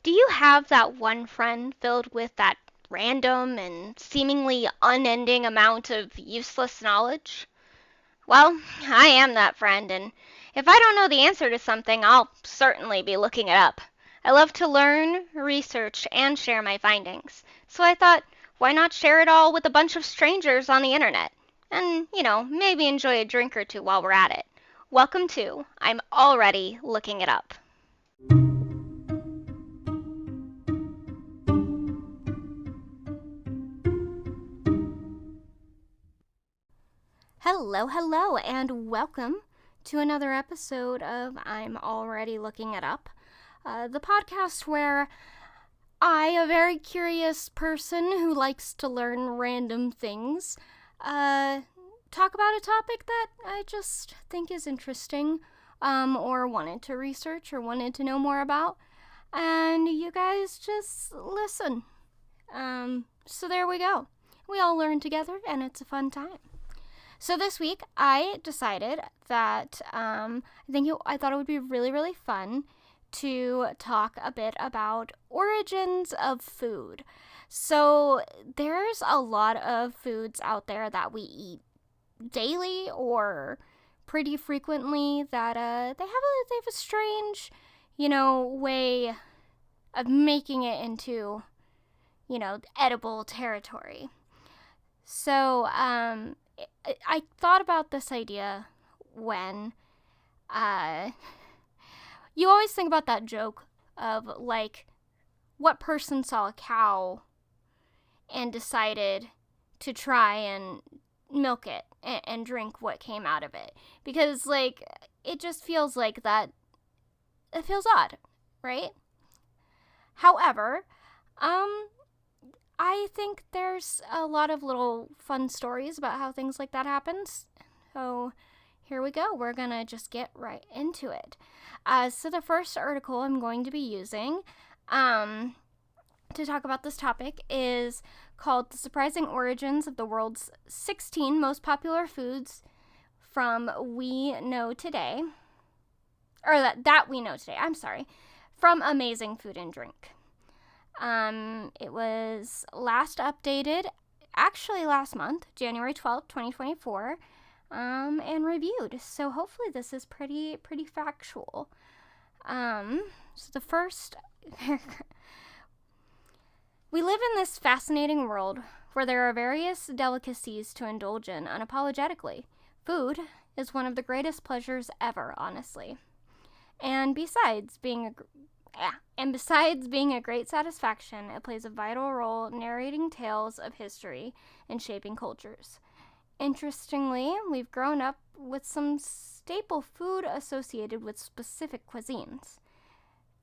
Do you have that one friend filled with that random and seemingly unending amount of useless knowledge? Well, I am that friend, and if I don't know the answer to something, I'll certainly be looking it up. I love to learn, research, and share my findings. So I thought, why not share it all with a bunch of strangers on the internet? And, maybe enjoy a drink or two while we're at it. Welcome to I'm Already Looking It Up. Hello, and welcome to another episode of I'm Already Looking It Up, the podcast where I, a very curious person who likes to learn random things, talk about a topic that I just think is interesting, or wanted to research or wanted to know more about, and you guys just listen. So there we go. We all learn together, and it's a fun time. So this week, I decided that I thought it would be really, really fun to talk a bit about origins of food. So there's a lot of foods out there that we eat daily or pretty frequently that they have a strange, way of making it into, edible territory. So I thought about this idea when you always think about that joke of, like, what person saw a cow and decided to try and milk it and drink what came out of it. Because, like, it just feels like that, it feels odd, right? However, I think there's a lot of little fun stories about how things like that happens. So here we go. We're going to just get right into it. So the first article I'm going to be using to talk about this topic is called The Surprising Origins of the World's 16 Most Popular Foods from We Know Today. Or that we know today. I'm sorry. From Amazing Food and Drink. It was last updated, actually last month, January 12th, 2024, and reviewed. So hopefully this is pretty factual. So the first, we live in this fascinating world where there are various delicacies to indulge in unapologetically. Food is one of the greatest pleasures ever, honestly. And besides being a great satisfaction, it plays a vital role narrating tales of history and shaping cultures. Interestingly, we've grown up with some staple food associated with specific cuisines,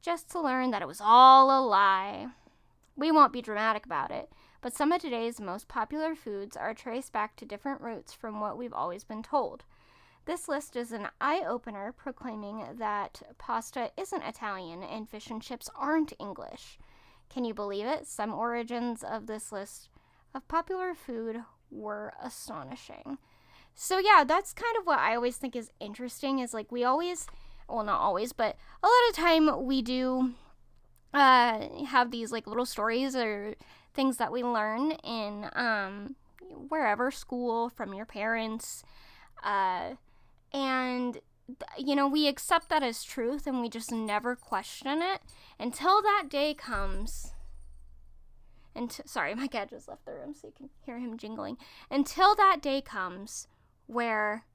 just to learn that it was all a lie. We won't be dramatic about it, but some of today's most popular foods are traced back to different roots from what we've always been told. This list is an eye-opener proclaiming that pasta isn't Italian and fish and chips aren't English. Can you believe it? Some origins of this list of popular food were astonishing. So yeah, that's kind of what I always think is interesting, is like we always, well, not always, but a lot of time we do have these like little stories or things that we learn in wherever, school, from your parents, and, we accept that as truth and we just never question it until that day comes. Sorry, my cat just left the room so you can hear him jingling. Until that day comes where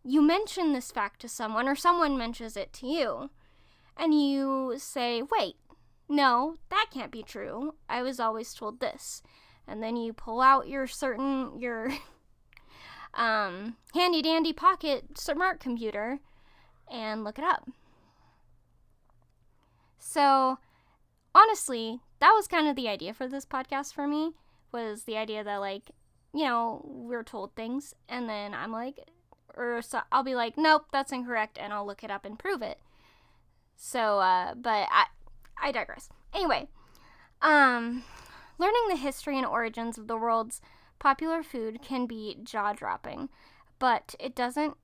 you mention this fact to someone or someone mentions it to you and you say, wait, no, that can't be true. I was always told this. And then you pull out your handy dandy pocket smart computer and look it up. So honestly, that was kind of the idea for this podcast for me, was the idea that, like, we're told things and then I'm like, so I'll be like, nope, that's incorrect, and I'll look it up and prove it. So, but I digress. Anyway, learning the history and origins of the world's popular food can be jaw-dropping, but it doesn't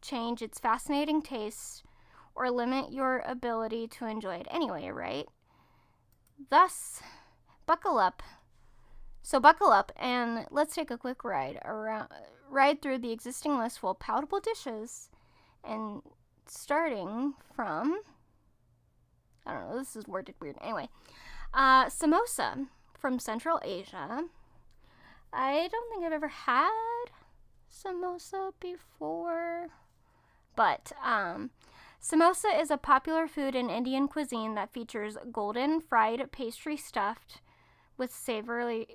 change its fascinating taste or limit your ability to enjoy it anyway, right? Thus, buckle up. So buckle up and let's take a quick ride through the existing list full of palatable dishes, and starting from, I don't know, this is worded weird. Anyway, samosa from Central Asia. I don't think I've ever had samosa before, but samosa is a popular food in Indian cuisine that features golden fried pastry stuffed with savory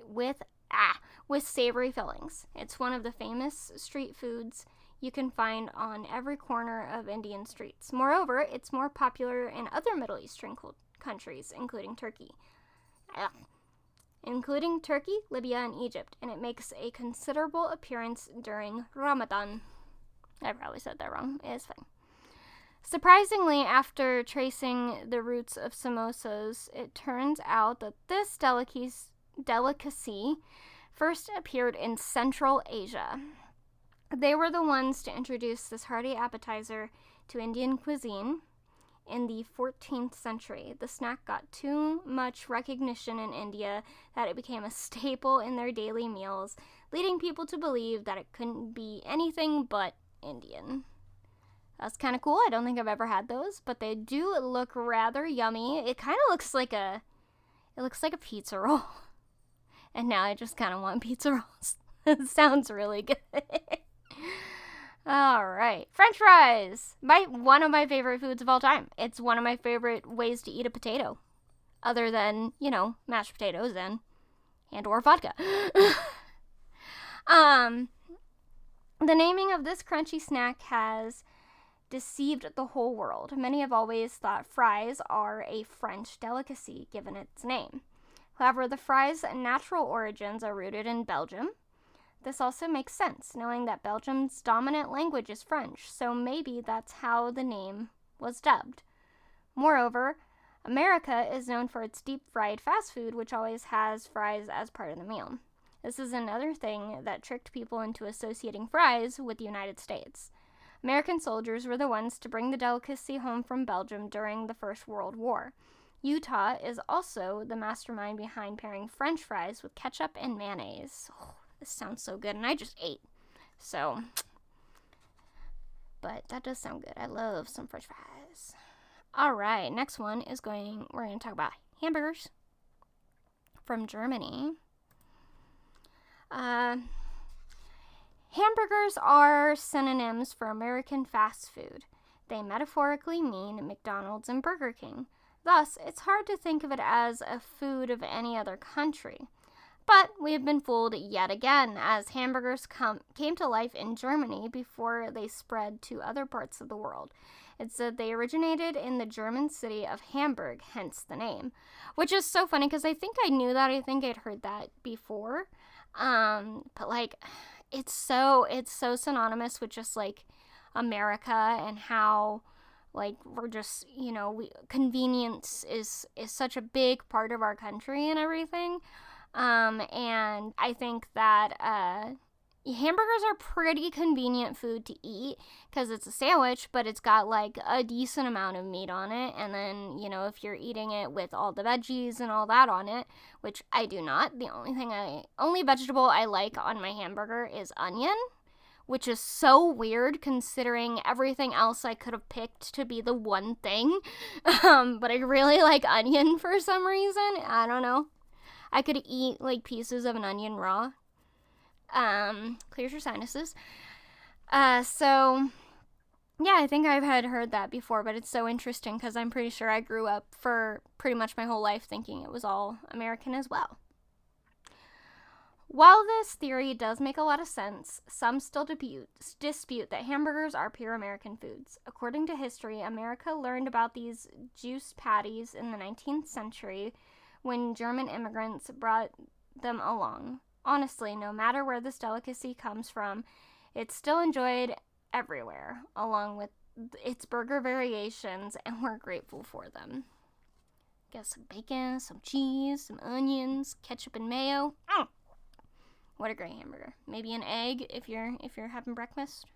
fillings. It's one of the famous street foods you can find on every corner of Indian streets. Moreover, it's more popular in other Middle Eastern countries, including Turkey, Libya, and Egypt, and it makes a considerable appearance during Ramadan. I probably said that wrong. It's fine. Surprisingly, after tracing the roots of samosas, it turns out that this delicacy first appeared in Central Asia. They were the ones to introduce this hearty appetizer to Indian cuisine in the 14th century. The snack got too much recognition in India that it became a staple in their daily meals, leading people to believe that it couldn't be anything but Indian. That's kind of cool. I don't think I've ever had those, but they do look rather yummy. It kind of looks like a pizza roll. And now I just kind of want pizza rolls. It sounds really good. All right. French fries. One of my favorite foods of all time. It's one of my favorite ways to eat a potato. Other than, mashed potatoes and or vodka. The naming of this crunchy snack has deceived the whole world. Many have always thought fries are a French delicacy, given its name. However, the fries' natural origins are rooted in Belgium. This also makes sense, knowing that Belgium's dominant language is French, so maybe that's how the name was dubbed. Moreover, America is known for its deep-fried fast food, which always has fries as part of the meal. This is another thing that tricked people into associating fries with the United States. American soldiers were the ones to bring the delicacy home from Belgium during the First World War. Utah is also the mastermind behind pairing French fries with ketchup and mayonnaise. Oh, this sounds so good, and I just ate. But that does sound good. I love some French fries. All right, next one is we're going to talk about hamburgers from Germany. Hamburgers are synonyms for American fast food. They metaphorically mean McDonald's and Burger King. Thus, it's hard to think of it as a food of any other country. But we have been fooled yet again, as hamburgers came to life in Germany before they spread to other parts of the world. It said they originated in the German city of Hamburg, hence the name. Which is so funny, because I think I knew that. I think I'd heard that before. But it's so synonymous with just America, and how we're just, convenience is such a big part of our country and everything. And I think that hamburgers are pretty convenient food to eat, because it's a sandwich, but it's got a decent amount of meat on it. And then, if you're eating it with all the veggies and all that on it, which I do not, the only vegetable I like on my hamburger is onion, which is so weird considering everything else I could have picked to be the one thing. But I really like onion for some reason. I don't know. I could eat pieces of an onion raw. Clears your sinuses. So yeah, I think I've heard that before, but it's so interesting because I'm pretty sure I grew up for pretty much my whole life thinking it was all American as well. While this theory does make a lot of sense, some still dispute that hamburgers are pure American foods. According to history, America learned about these juice patties in the 19th century when German immigrants brought them along. Honestly, no matter where this delicacy comes from, it's still enjoyed everywhere, along with its burger variations, and we're grateful for them. Got some bacon, some cheese, some onions, ketchup and mayo. What a great hamburger. Maybe an egg if you're having breakfast.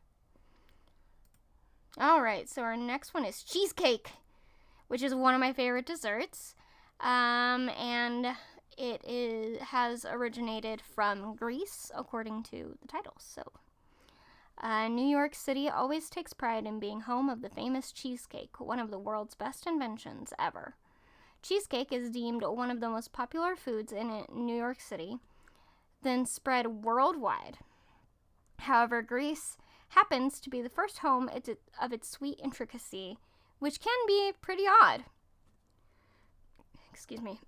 All right, so our next one is cheesecake, which is one of my favorite desserts. And has originated from Greece, according to the title. So, New York City always takes pride in being home of the famous cheesecake, one of the world's best inventions ever. Cheesecake is deemed one of the most popular foods in New York City, then spread worldwide. However, Greece happens to be the first home of its sweet intricacy, which can be pretty odd. Excuse me.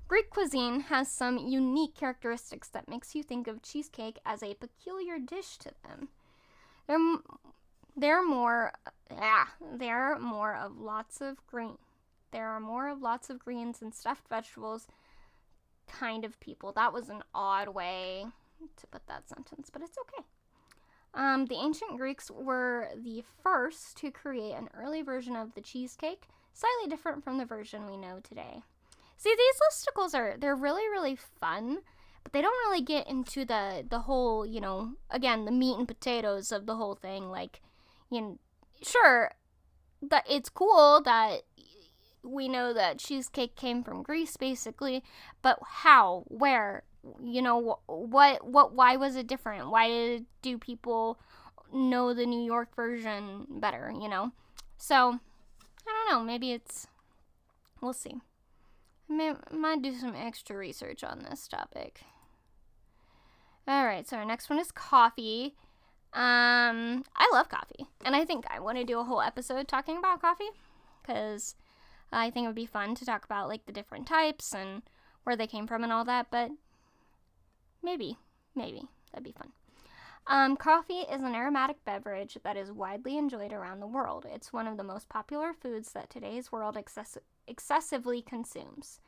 Greek cuisine has some unique characteristics that makes you think of cheesecake as a peculiar dish to them. There are more of lots of greens and stuffed vegetables kind of people. That was an odd way to put that sentence, but it's okay. The ancient Greeks were the first to create an early version of the cheesecake, slightly different from the version we know today. See, these listicles they're really, really fun, but they don't really get into the whole, again, the meat and potatoes of the whole thing. Like, sure, that it's cool that we know that cheesecake came from Greece, basically, but how, where, why was it different? Why do people know the New York version better, So, I don't know, maybe we'll see. I might do some extra research on this topic. Alright, so our next one is coffee. I love coffee, and I think I want to do a whole episode talking about coffee, because I think it would be fun to talk about, like, the different types and where they came from and all that, but maybe, that'd be fun. Coffee is an aromatic beverage that is widely enjoyed around the world. It's one of the most popular foods that today's world excessively consumes.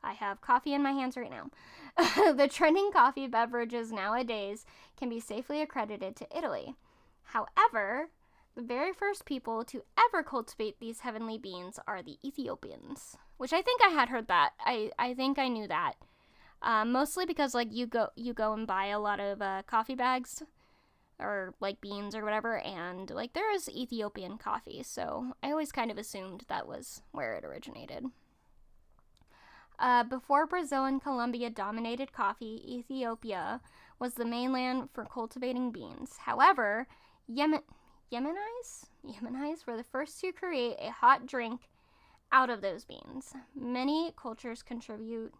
I have coffee in my hands right now. The trending coffee beverages nowadays can be safely accredited to Italy. However, the very first people to ever cultivate these heavenly beans are the Ethiopians, which I think I had heard that. I think I knew that. Mostly because, like, you go and buy a lot of coffee bags or, like, beans or whatever, and, like, there is Ethiopian coffee, so I always kind of assumed that was where it originated. Before Brazil and Colombia dominated coffee, Ethiopia was the mainland for cultivating beans. However, Yemenites were the first to create a hot drink out of those beans. Many cultures contribute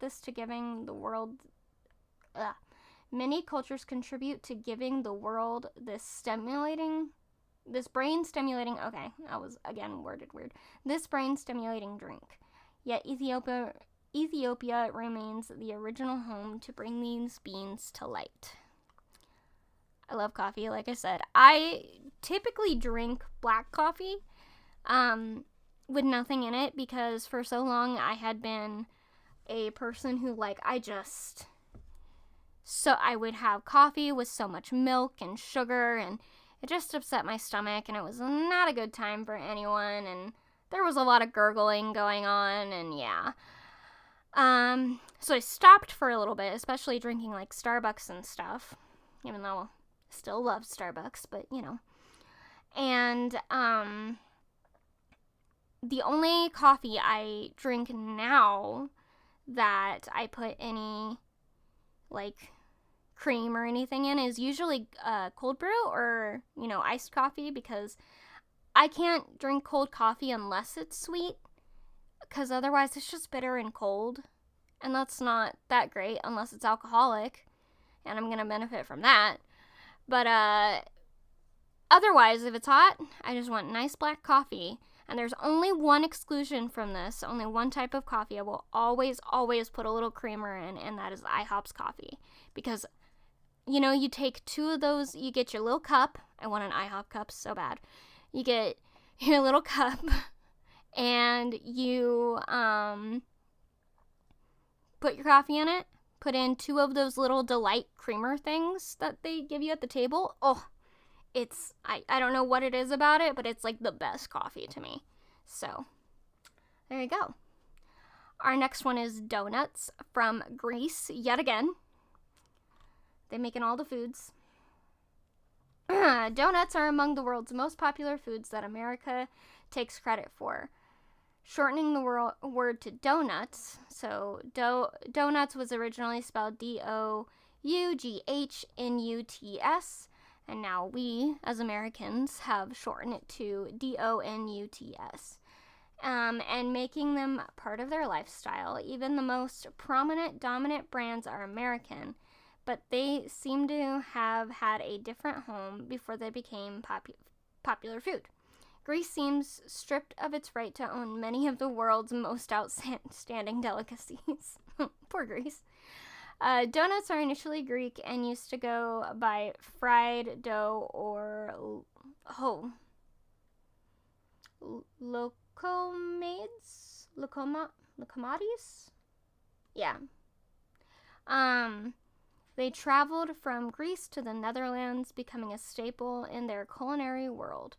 this to giving the world this brain stimulating drink. Yet Ethiopia remains the original home to bring these beans to light. I love coffee, like I said. I typically drink black coffee with nothing in it, because for so long I had been a person who, like, I would have coffee with so much milk and sugar, and it just upset my stomach, and it was not a good time for anyone, and there was a lot of gurgling going on, and yeah. So I stopped for a little bit, especially drinking, like, Starbucks and stuff, even though I still love Starbucks, but, And, the only coffee I drink now that I put any, like, cream or anything in is usually cold brew or, iced coffee, because I can't drink cold coffee unless it's sweet, because otherwise it's just bitter and cold, and that's not that great unless it's alcoholic, and I'm gonna benefit from that. But otherwise, if it's hot, I just want nice black coffee. And there's only one exclusion from this, only one type of coffee I will always put a little creamer in, and that is IHOP's coffee. Because, you take two of those, you get your little cup. I want an IHOP cup so bad. You get your little cup, and you put your coffee in it, put in two of those little Delight creamer things that they give you at the table. Oh, I don't know what it is about it, but it's like the best coffee to me. So, there you go. Our next one is donuts from Greece, yet again. They make in all the foods. Donuts are among the world's most popular foods that America takes credit for. Shortening the word to donuts, so donuts was originally spelled Doughnuts, and now we, as Americans, have shortened it to Donuts. And making them part of their lifestyle. Even the most prominent, dominant brands are American, but they seem to have had a different home before they became popular food. Greece seems stripped of its right to own many of the world's most outstanding delicacies. Poor Greece. Donuts are initially Greek and used to go by fried dough or locomades? Yeah. They traveled from Greece to the Netherlands, becoming a staple in their culinary world.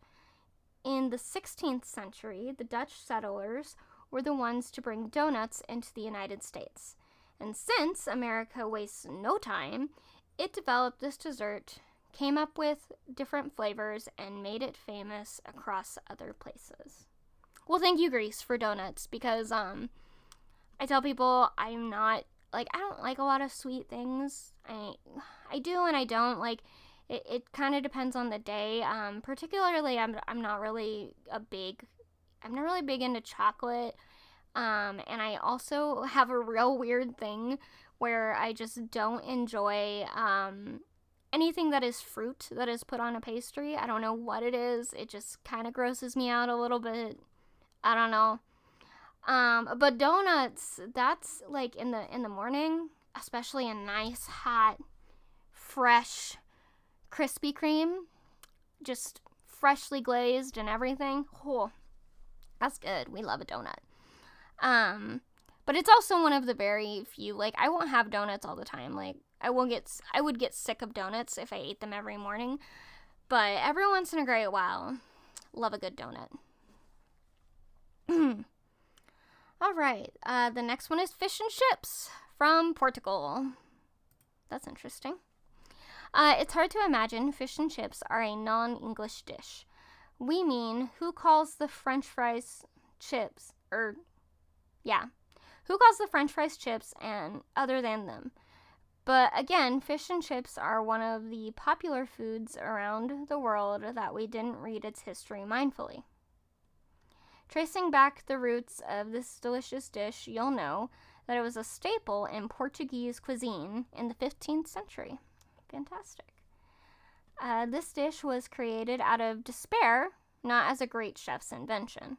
In the 16th century, the Dutch settlers were the ones to bring donuts into the United States. And since America wastes no time, it developed this dessert, came up with different flavors, and made it famous across other places. Well, thank you, Greece, for donuts, because I tell people I don't like a lot of sweet things. I do and I don't. Like, it kind of depends on the day. Particularly, I'm not really big into chocolate. And I also have a real weird thing where I just don't enjoy anything that is fruit that is put on a pastry. I don't know what it is. It just kind of grosses me out a little bit. I don't know. But donuts, that's like in the morning, especially a nice, hot, fresh, Krispy Kreme, just freshly glazed and everything. Oh, that's good. We love a donut. But it's also one of the very few, like, I won't have donuts all the time. Like, I would get sick of donuts if I ate them every morning. But every once in a great while, love a good donut. All right, the next one is fish and chips from Portugal. That's interesting. It's hard to imagine fish and chips are a non-English dish. We mean, who calls the French fries chips? Who calls the French fries chips and other than them? But again, fish and chips are one of the popular foods around the world that we didn't read its history mindfully. Tracing back the roots of this delicious dish, you'll know that it was a staple in Portuguese cuisine in the 15th century. Fantastic. This dish was created out of despair, not as a great chef's invention.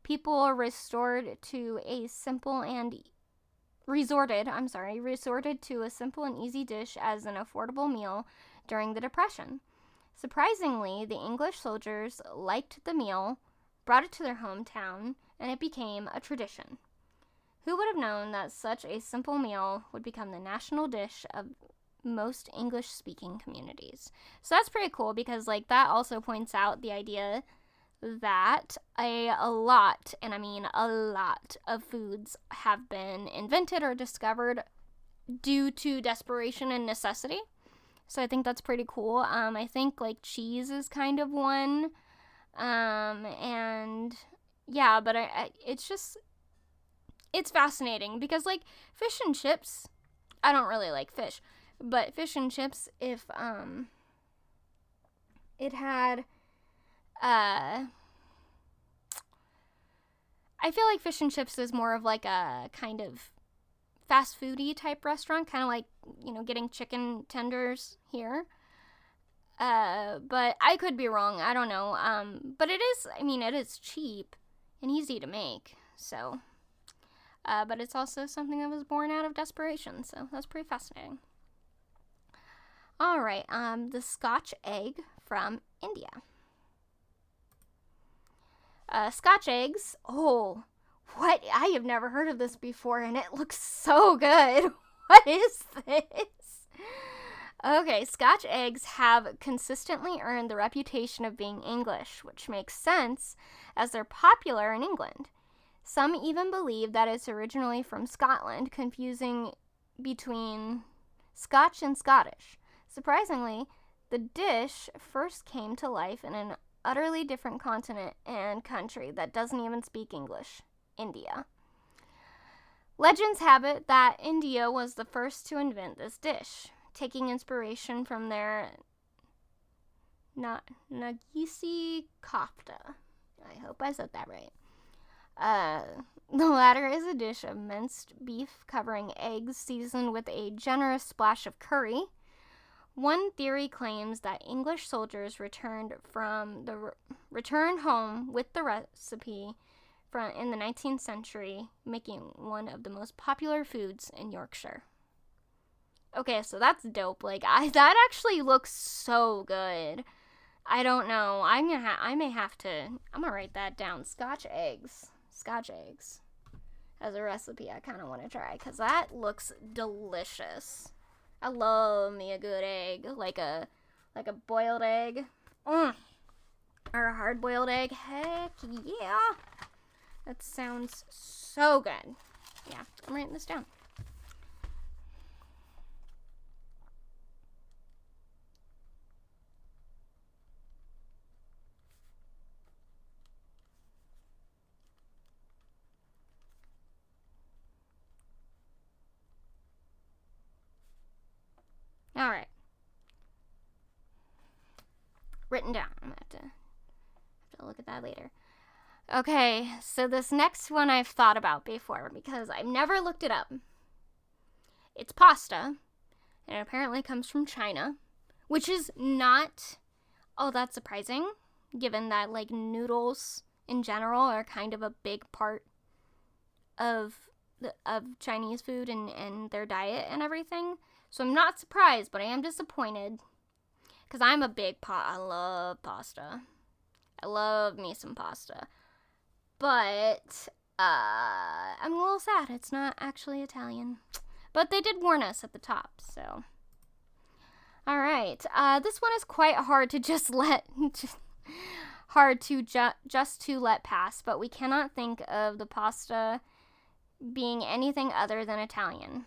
People resorted to a simple and easy dish as an affordable meal during the Depression. Surprisingly, the English soldiers liked the meal, brought it to their hometown, and it became a tradition. Who would have known that such a simple meal would become the national dish of most English-speaking communities? So that's pretty cool, because like that also points out the idea that a lot of foods have been invented or discovered due to desperation and necessity. So I think that's pretty cool. I think like cheese is kind of one. And yeah, but it's fascinating because like fish and chips, I don't really like fish, but fish and chips, if it had I feel like fish and chips is more of like a kind of fast foody type restaurant, kind of like, getting chicken tenders here. But I could be wrong. I don't know. But it is cheap and easy to make. So, but it's also something that was born out of desperation. So that's pretty fascinating. All right. The Scotch egg from India. Scotch eggs. Oh, what? I have never heard of this before, and it looks so good. What is this? Okay, Scotch eggs have consistently earned the reputation of being English, which makes sense as they're popular in England. Some even believe that it's originally from Scotland, confusing between Scotch and Scottish. Surprisingly, The dish first came to life in an utterly different continent and country that doesn't even speak English, India. Legends have it that India was the first to invent this dish, taking inspiration from their Nagisi kofta. I hope I said that right. The latter is a dish of minced beef covering eggs seasoned with a generous splash of curry. One theory claims that English soldiers returned home with the recipe in the 19th century, making one of the most popular foods in Yorkshire. Okay, so that's dope. Like, that actually looks so good. I don't know. I'm gonna write that down. Scotch eggs as a recipe I kind of want to try, because that looks delicious. I love me a good egg, like a boiled egg, or a hard-boiled egg. Heck yeah, that sounds so good. Yeah, I'm writing this down. All right. Written down. I'm going to have to look at that later. Okay, so this next one I've thought about before because I've never looked it up. It's pasta, and it apparently comes from China, which is not all that surprising, given that, like, noodles in general are kind of a big part of Chinese food and their diet and everything. So I'm not surprised, but I am disappointed because I'm a big I love pasta. I love me some pasta. But I'm a little sad it's not actually Italian. But they did warn us at the top, so. All right. This one is quite hard to just let pass, but we cannot think of the pasta being anything other than Italian.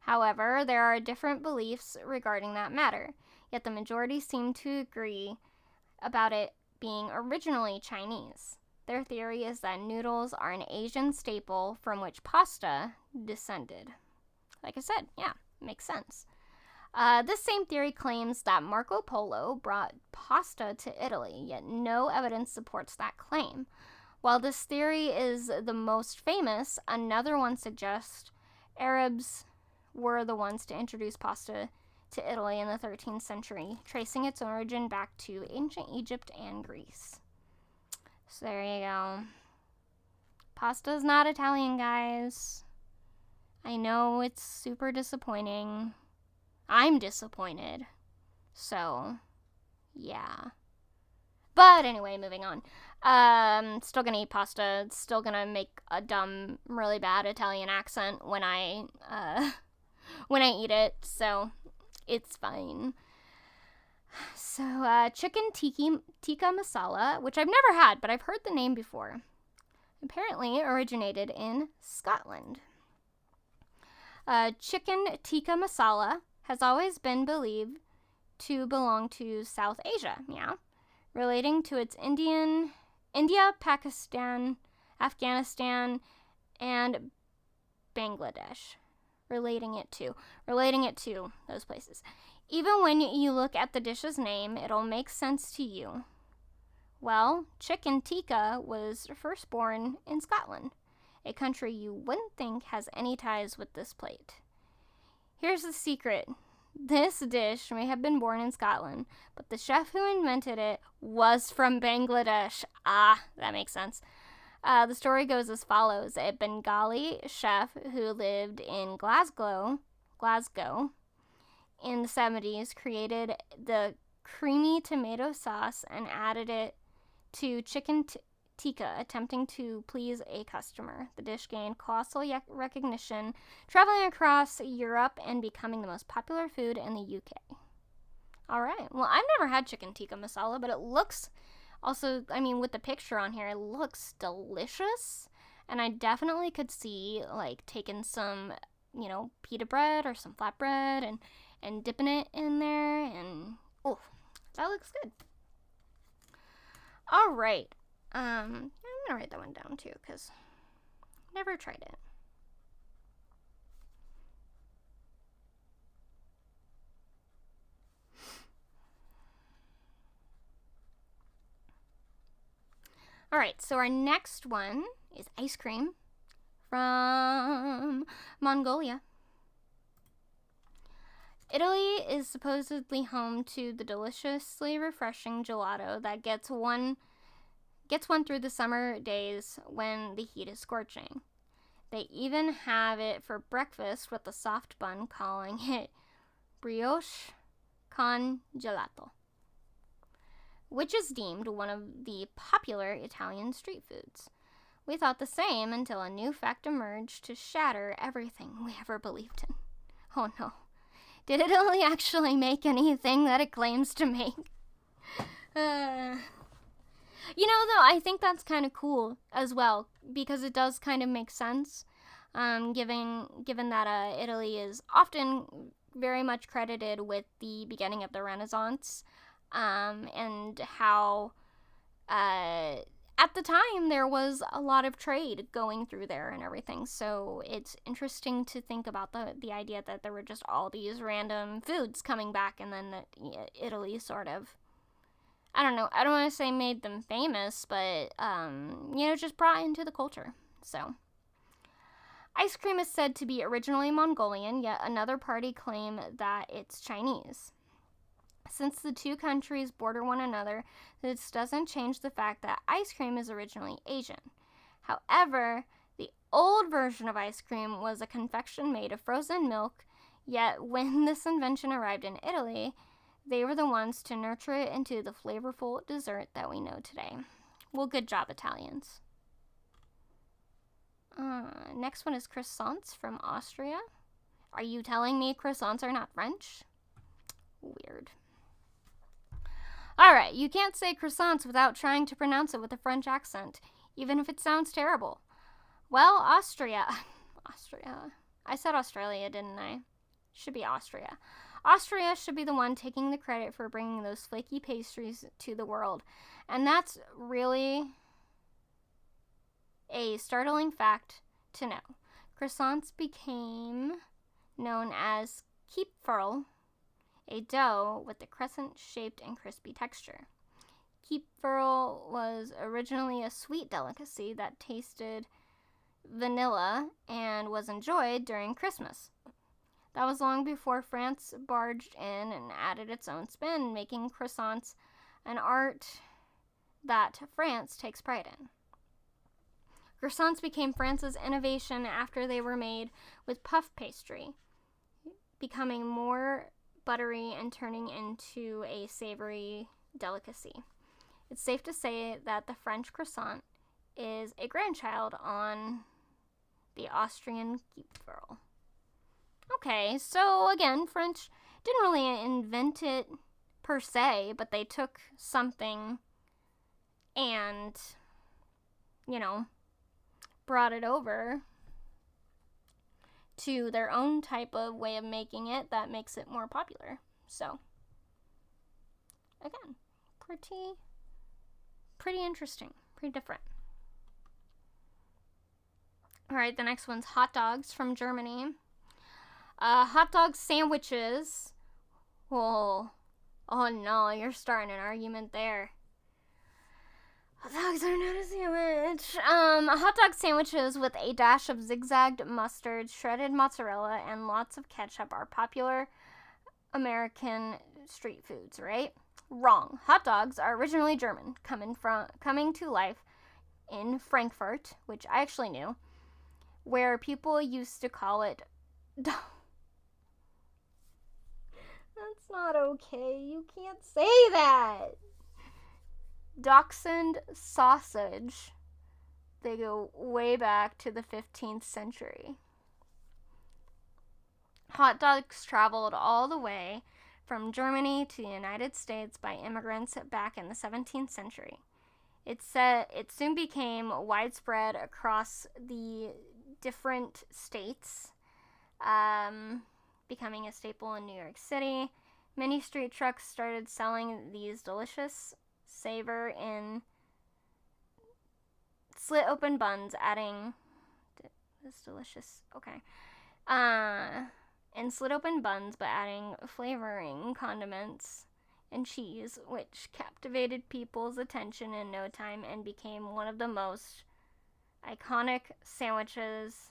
However, there are different beliefs regarding that matter, yet the majority seem to agree about it being originally Chinese. Their theory is that noodles are an Asian staple from which pasta descended. Like I said, yeah, makes sense. This same theory claims that Marco Polo brought pasta to Italy, yet no evidence supports that claim. While this theory is the most famous, another one suggests Arabs were the ones to introduce pasta to Italy in the 13th century, tracing its origin back to ancient Egypt and Greece. So there you go. Pasta's not Italian, guys. I know it's super disappointing. I'm disappointed. So, yeah. But anyway, moving on. Still gonna eat pasta. Still gonna make a dumb, really bad Italian accent when I eat it. So, it's fine. So, chicken tikka masala, which I've never had, but I've heard the name before, apparently originated in Scotland. Chicken tikka masala has always been believed to belong to South Asia, relating to its India, Pakistan, Afghanistan, and Bangladesh. Relating it to those places. Even when you look at the dish's name, it'll make sense to you. Well, chicken tikka was first born in Scotland, a country you wouldn't think has any ties with this plate. Here's the secret. This dish may have been born in Scotland, but the chef who invented it was from Bangladesh. Ah, that makes sense. The story goes as follows. A Bengali chef who lived in Glasgow in the 70s created the creamy tomato sauce and added it to chicken tikka, attempting to please a customer. The dish gained colossal recognition, traveling across Europe and becoming the most popular food in the UK. All right. Well, I've never had chicken tikka masala, but it looks also, with the picture on here, it looks delicious. And I definitely could see, like, taking some, pita bread or some flatbread and dipping it in there, and oh, that looks good. All right. I'm gonna write that one down too, because never tried it. All right, so our next one is ice cream from Mongolia. Italy is supposedly home to the deliciously refreshing gelato that gets one through the summer days when the heat is scorching. They even have it for breakfast with a soft bun, calling it brioche con gelato, which is deemed one of the popular Italian street foods. We thought the same until a new fact emerged to shatter everything we ever believed in. Oh no. Did Italy actually make anything that it claims to make? Though, I think that's kind of cool as well, because it does kind of make sense, given that Italy is often very much credited with the beginning of the Renaissance, and how at the time there was a lot of trade going through there and everything. So it's interesting to think about the idea that there were just all these random foods coming back, and then that Italy sort of, I don't know, I don't want to say made them famous, but, just brought into the culture. So, ice cream is said to be originally Mongolian, yet another party claim that it's Chinese. Since the two countries border one another, this doesn't change the fact that ice cream is originally Asian. However, the old version of ice cream was a confection made of frozen milk, yet when this invention arrived in Italy, they were the ones to nurture it into the flavorful dessert that we know today. Well, good job, Italians. Next one is croissants from Austria. Are you telling me croissants are not French? Weird. Alright, you can't say croissants without trying to pronounce it with a French accent, even if it sounds terrible. Well, Austria. I said Australia, didn't I? Should be Austria. Austria should be the one taking the credit for bringing those flaky pastries to the world. And that's really a startling fact to know. Croissants became known as Kipferl, a dough with a crescent-shaped and crispy texture. Kipferl was originally a sweet delicacy that tasted vanilla and was enjoyed during Christmas. That was long before France barged in and added its own spin, making croissants an art that France takes pride in. Croissants became France's innovation after they were made with puff pastry, becoming more buttery and turning into a savory delicacy. It's safe to say that the French croissant is a grandchild on the Austrian Kipferl. Okay, so again, French didn't really invent it per se, but they took something and, brought it over to their own type of way of making it that makes it more popular. So, again, pretty interesting, pretty different. Alright, the next one's hot dogs from Germany. Hot dog sandwiches. Oh no, you're starting an argument there. Hot dogs are not a sandwich. Hot dog sandwiches with a dash of zigzagged mustard, shredded mozzarella, and lots of ketchup are popular American street foods, right? Wrong. Hot dogs are originally German, coming to life in Frankfurt, which I actually knew, where people used to call it That's not okay. You can't say that. Dachshund sausage. They go way back to the 15th century. Hot dogs traveled all the way from Germany to the United States by immigrants back in the 17th century. It soon became widespread across the different states. becoming a staple in New York City. Many street trucks started selling these delicious savor in slit open buns, adding this delicious in slit open buns, but adding flavoring, condiments, and cheese, which captivated people's attention in no time and became one of the most iconic sandwiches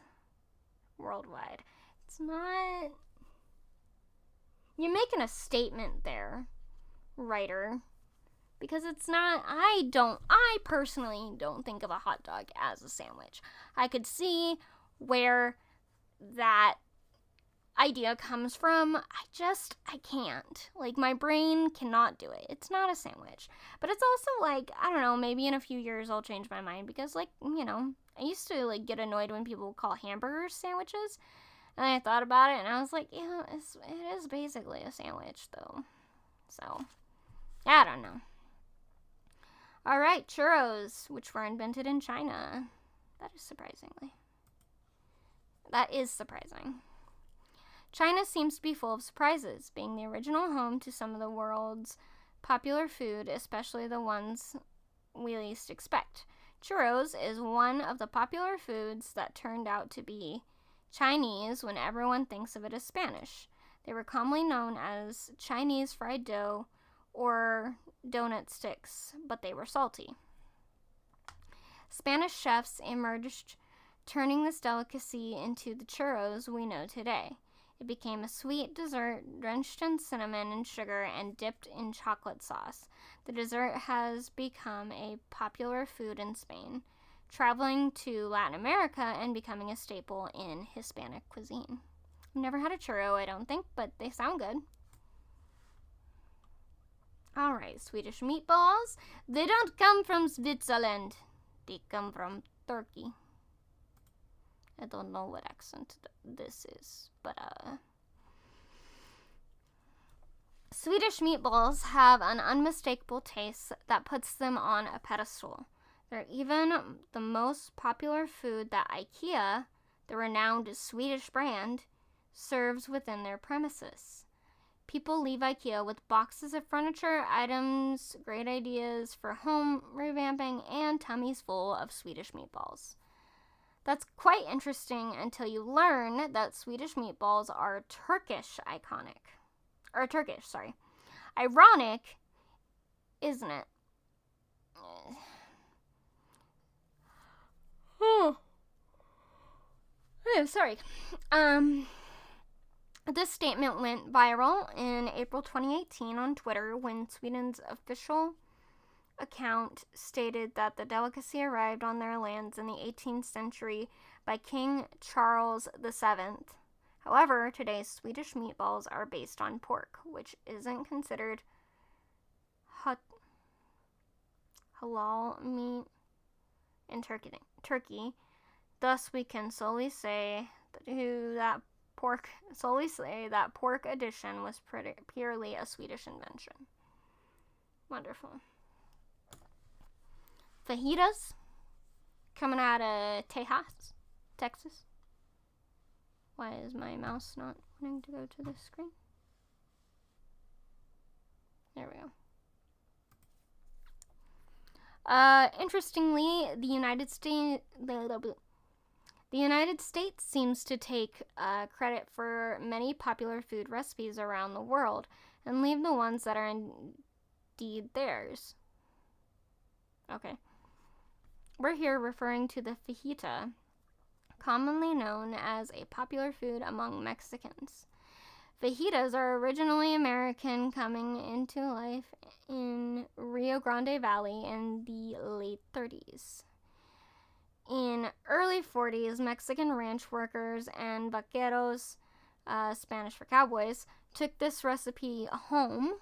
worldwide. It's not. You're making a statement there, writer, because it's not. I personally don't think of a hot dog as a sandwich. I could see where that idea comes from. I can't. Like, my brain cannot do it. It's not a sandwich. But it's also like, I don't know, maybe in a few years I'll change my mind because, like, you know, I used to, like, get annoyed when people call hamburgers sandwiches. And I thought about it and I was like, yeah, it is basically a sandwich, though. So, I don't know. Alright, churros, which were invented in China. That is surprising. China seems to be full of surprises, being the original home to some of the world's popular food, especially the ones we least expect. Churros is one of the popular foods that turned out to be Chinese when everyone thinks of it as Spanish. They were commonly known as Chinese fried dough or donut sticks, but they were salty. Spanish chefs emerged, turning this delicacy into the churros we know today. It became a sweet dessert drenched in cinnamon and sugar and dipped in chocolate sauce. The dessert has become a popular food in Spain, traveling to Latin America and becoming a staple in Hispanic cuisine. I've never had a churro, I don't think, but they sound good. Alright, Swedish meatballs. They don't come from Switzerland. They come from Turkey. I don't know what accent this is, but Swedish meatballs have an unmistakable taste that puts them on a pedestal. They're even the most popular food that IKEA, the renowned Swedish brand, serves within their premises. People leave IKEA with boxes of furniture, items, great ideas for home revamping, and tummies full of Swedish meatballs. That's quite interesting until you learn that Swedish meatballs are Turkish. Ironic, isn't it? Oh, sorry. This statement went viral in April 2018 on Twitter when Sweden's official account stated that the delicacy arrived on their lands in the 18th century by King Charles VII. However, today's Swedish meatballs are based on pork, which isn't considered halal meat in Turkey. Thus, we can solely say that pork addition was purely a Swedish invention. Wonderful. Fajitas, coming out of Texas. Why is my mouse not wanting to go to the screen? There we go. Interestingly, the United States seems to take credit for many popular food recipes around the world and leave the ones that are indeed theirs. Okay. We're here referring to the fajita, commonly known as a popular food among Mexicans. Fajitas are originally American, coming into life in Rio Grande Valley in the late 30s. In early 40s, Mexican ranch workers and vaqueros, Spanish for cowboys, took this recipe home,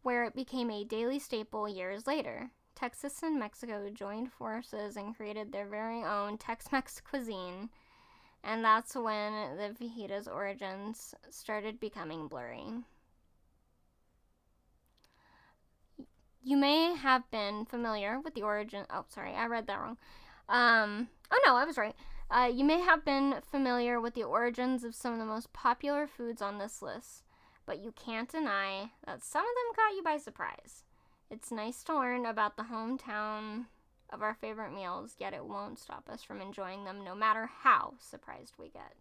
where it became a daily staple years later. Texas and Mexico joined forces and created their very own Tex-Mex cuisine, and that's when the fajita's origins started becoming blurry. You may have been familiar with the origin. Oh, sorry, I read that wrong. I was right. You may have been familiar with the origins of some of the most popular foods on this list, but you can't deny that some of them caught you by surprise. It's nice to learn about the hometown of our favorite meals, yet it won't stop us from enjoying them no matter how surprised we get.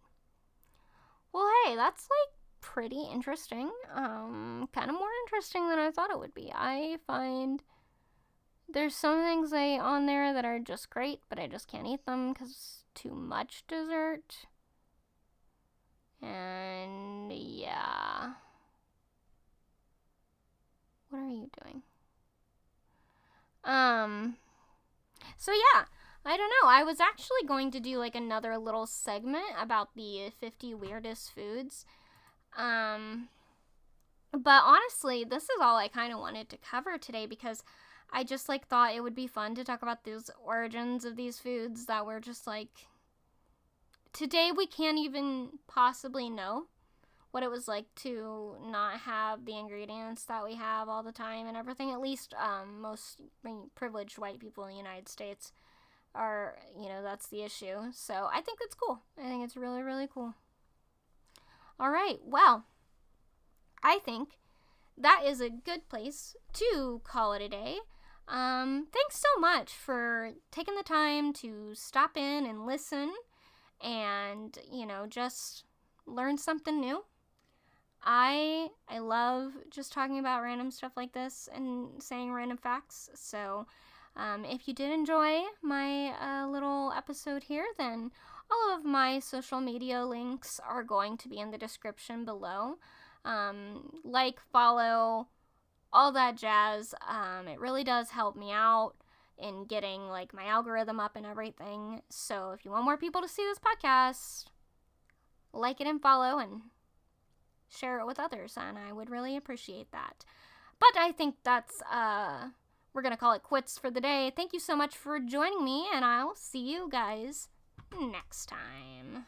Well, hey, that's pretty interesting. Kind of more interesting than I thought it would be. I find there's some things on there that are just great, but I just can't eat them because too much dessert. And yeah. What are you doing? So yeah, I don't know. I was actually going to do another little segment about the 50 weirdest foods. But honestly, this is all I kind of wanted to cover today because I just thought it would be fun to talk about those origins of these foods that were just today we can't even possibly know what it was like to not have the ingredients that we have all the time and everything. At least most privileged white people in the United States are, that's the issue. So I think that's cool. I think it's really, really cool. All right, well, I think that is a good place to call it a day. Thanks so much for taking the time to stop in and listen and, just learn something new. I love just talking about random stuff like this and saying random facts. So if you did enjoy my little episode here, then all of my social media links are going to be in the description below. Follow, all that jazz. It really does help me out in getting my algorithm up and everything. So if you want more people to see this podcast, like it and follow and share it with others, and I would really appreciate that. But I think that's we're gonna call it quits for the day. Thank you so much for joining me, and I'll see you guys next time.